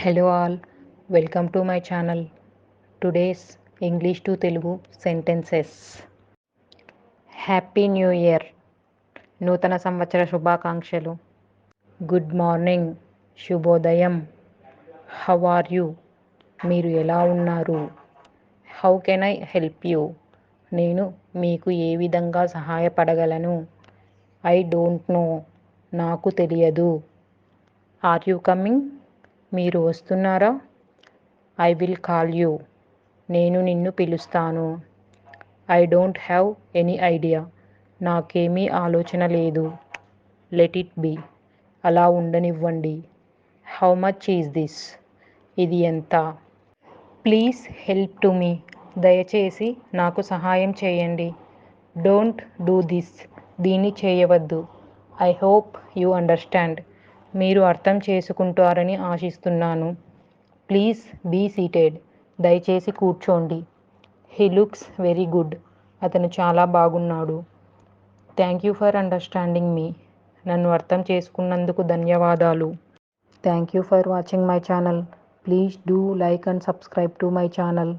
Hello all, welcome to my channel. Today's English to Telugu sentences. Happy new year, నూతన సంవత్సర శుభాకాంక్షలు. Good morning, శుభోదయం. How are you, మీరు ఎలా ఉన్నారు? How can I help you, నేను మీకు ఏ విధంగా సహాయపడగలను? ఐ డోంట్ నో, నాకు తెలియదు. ఆర్ యూ కమింగ్, మీరు వస్తున్నారా? ఐ విల్ కాల్ యూ, నేను నిన్ను పిలుస్తాను. I don't have any idea, నాకేమీ ఆలోచన లేదు. లెట్ ఇట్ బీ, అలా ఉండనివ్వండి. హౌ మచ్ ఈజ్ దిస్, ఇది ఎంత? ప్లీజ్ హెల్ప్ టు మీ, దయచేసి నాకు సహాయం చేయండి. డోంట్ డూ దిస్, దీన్ని చేయవద్దు. ఐ హోప్ యూ అండర్స్టాండ్, మీరు అర్థం చేసుకుంటారని ఆశిస్తున్నాను. ప్లీజ్ బీ సీటెడ్, దయచేసి కూర్చోండి. హీ లుక్స్ వెరీ గుడ్, అతను చాలా బాగున్నాడు. థ్యాంక్ యూ ఫర్ అండర్స్టాండింగ్ మీ, నన్ను అర్థం చేసుకున్నందుకు ధన్యవాదాలు. Thank you for watching my channel. Please do like and subscribe to my channel.